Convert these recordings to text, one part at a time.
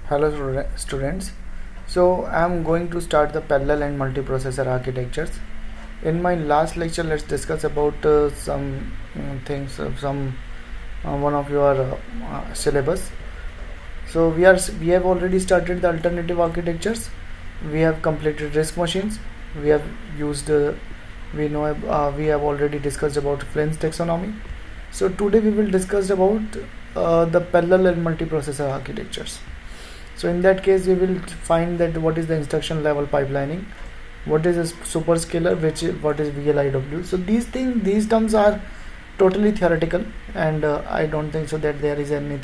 Hello students. So I'm going to start the parallel and multiprocessor architectures. In my last lecture, let's discuss about some things of some one of your syllabus. So we have already started the alternative architectures. We have completed RISC machines. We have used we have already discussed about Flynn's taxonomy. So today we will discuss about the parallel and multiprocessor architectures. So in that case, we will find that what is the instruction level pipelining, what is a superscalar, what is VLIW. So these terms are totally theoretical, and I don't think so that there is any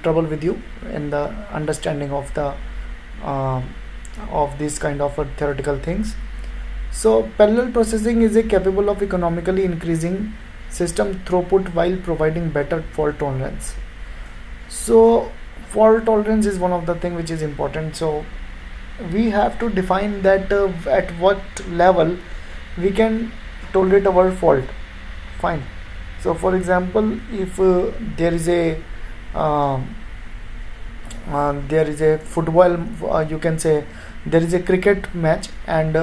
trouble with you in the understanding of these kind of theoretical things. So parallel processing is capable of economically increasing system throughput while providing better fault tolerance. So fault tolerance is one of the thing which is important. So we have to define that at what level we can tolerate our fault. Fine. So for example, if uh, there is a football, you can say there is a cricket match, and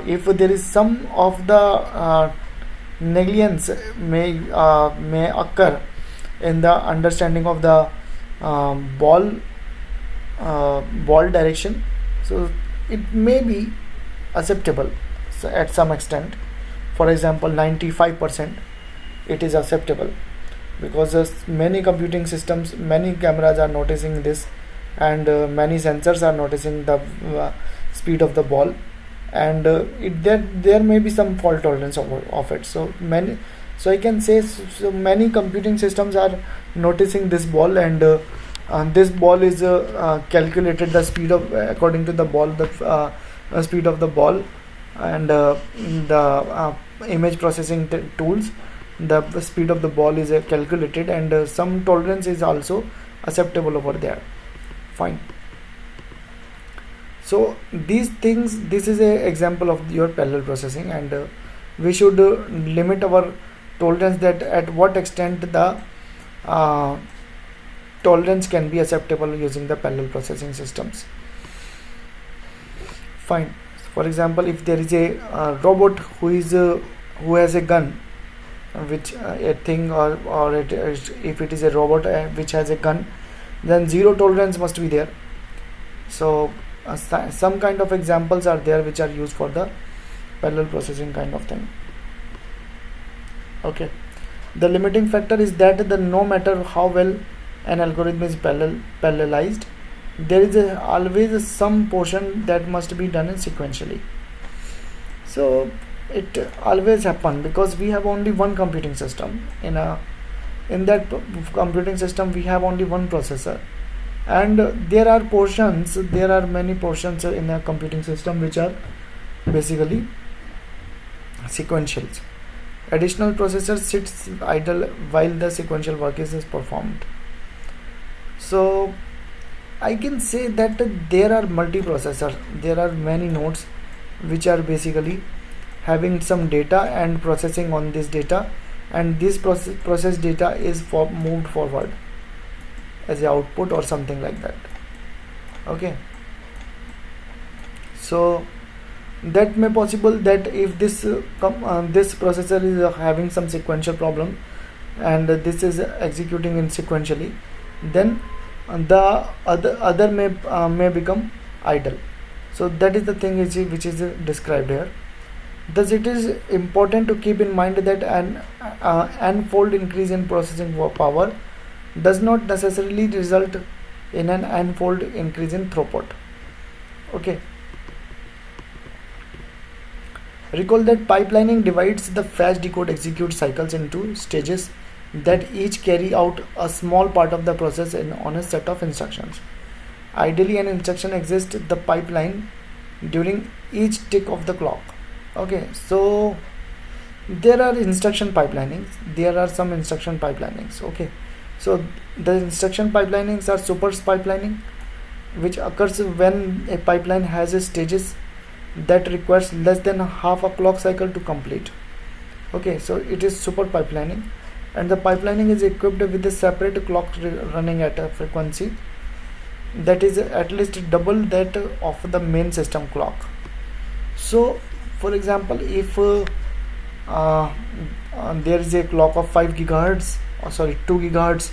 if there is some of the negligence may occur in the understanding of the ball direction, so it may be acceptable, so at some extent. For example, 95% it is acceptable, because many computing systems, many cameras are noticing this, and many sensors are noticing the speed of the ball, and there may be some fault tolerance of it. So I can say, so many computing systems are noticing this ball, and this ball is calculated the speed of according to the ball, the speed of the ball, and the image processing tools, the speed of the ball is calculated, and some tolerance is also acceptable over there. Fine. So these things, this is a example of your parallel processing, and we should limit our tolerance, that at what extent the tolerance can be acceptable using the parallel processing systems. Fine. For example, if there is a robot who has a gun, which a thing, or if it is a robot which has a gun, then zero tolerance must be there. So some kind of examples are there which are used for the parallel processing kind of thing. Okay. The limiting factor is that no matter how well an algorithm is parallelized, there is always some portion that must be done sequentially. So it always happen, because we have only one computing system. In that computing system, we have only one processor, and there are many portions in a computing system which are basically sequentials. Additional processor sits idle while the sequential work is performed. So I can say that there are multiprocessor, there are many nodes which are basically having some data and processing on this data, and this process data is moved forward as a output or something like that. Okay. So that may possible that if this processor is having some sequential problem, and this is executing in sequentially, then the other may become idle. So that is the thing which is described here. Thus it is important to keep in mind that an n-fold increase in processing power does not necessarily result in an n-fold increase in throughput. Okay. Recall that pipelining divides the fetch, decode, execute cycles into stages that each carry out a small part of the process on a set of instructions. Ideally, an instruction exists the pipeline during each tick of the clock. Okay, so there are instruction pipelinings. There are some instruction pipelinings. Okay, so the instruction pipelinings are super pipelining, which occurs when a pipeline has a stages that requires less than half a clock cycle to complete. Okay, so it is super pipelining. and the pipelining is equipped with a separate clock running at a frequency that is at least double that of the main system clock. So for example, if there is a clock of 5 gigahertz, or sorry 2 gigahertz,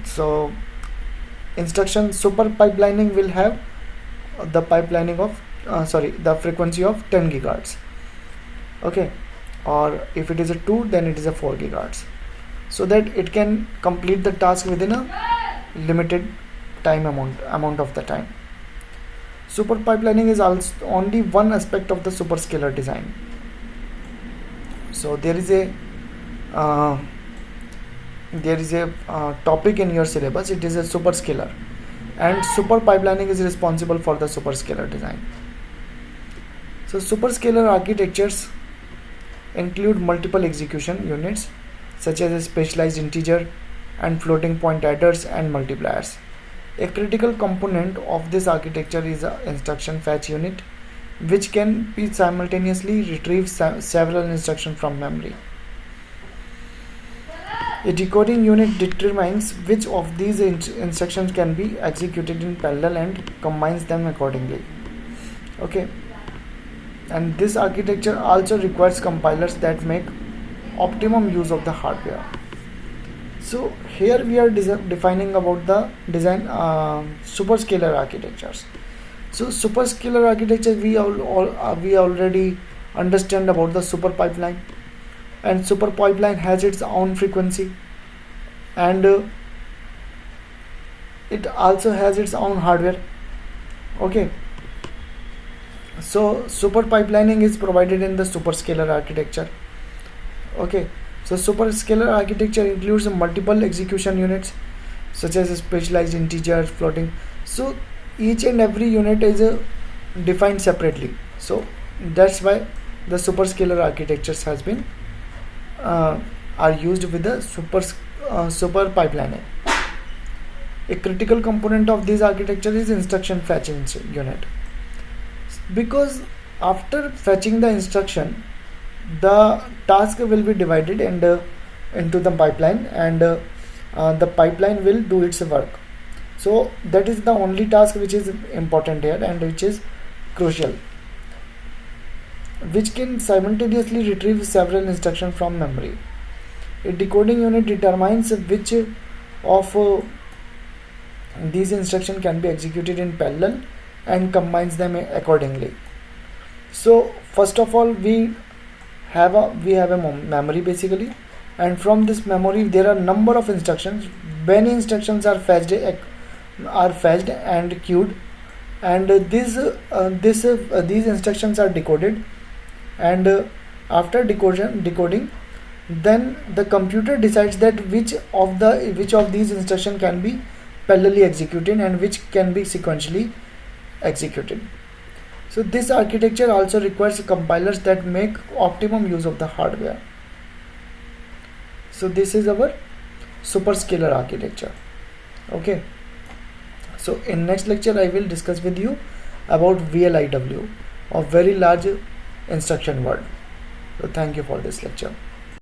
so instruction super pipelining will have the pipelining of the frequency of 10 gigahertz. Okay, or if it is a 2, then it is a 4 gigahertz, so that it can complete the task within a limited time amount of the time. Super pipelining is also only one aspect of the superscalar design. So there is a topic in your syllabus. It is a superscalar, and super pipelining is responsible for the superscalar design. So superscalar architectures include multiple execution units such as a specialized integer and floating point adders and multipliers. A critical component of this architecture is an instruction fetch unit, which can be simultaneously retrieve several instructions from memory. A decoding unit determines which of these instructions can be executed in parallel and combines them accordingly. Okay, and this architecture also requires compilers that make optimum use of the hardware. So here we are defining about the design superscalar architectures. So superscalar architecture, we already understand about the super pipeline, and super pipeline has its own frequency, and it also has its own hardware. Okay, so super pipelining is provided in the superscalar architecture. Okay, so superscalar architecture includes multiple execution units such as a specialized integer, floating. So each and every unit is defined separately. So that's why the superscalar architectures has been are used with the super pipelining. A critical component of this architecture is instruction fetch unit, because after fetching the instruction, the task will be divided into the pipeline, and the pipeline will do its work. So that is the only task which is important here and which is crucial, which can simultaneously retrieve several instructions from memory. A decoding unit determines which of these instructions can be executed in parallel and combines them accordingly. So first of all, we have a memory basically, and from this memory there are number of instructions. Many instructions are fetched and queued, and these instructions are decoded, and after decoding, then the computer decides that which of these instructions can be parallelly executed and which can be sequentially executed. So this architecture also requires compilers that make optimum use of the hardware. So this is our superscalar architecture. Okay, so in next lecture I will discuss with you about VLIW, or very large instruction word. So thank you for this lecture.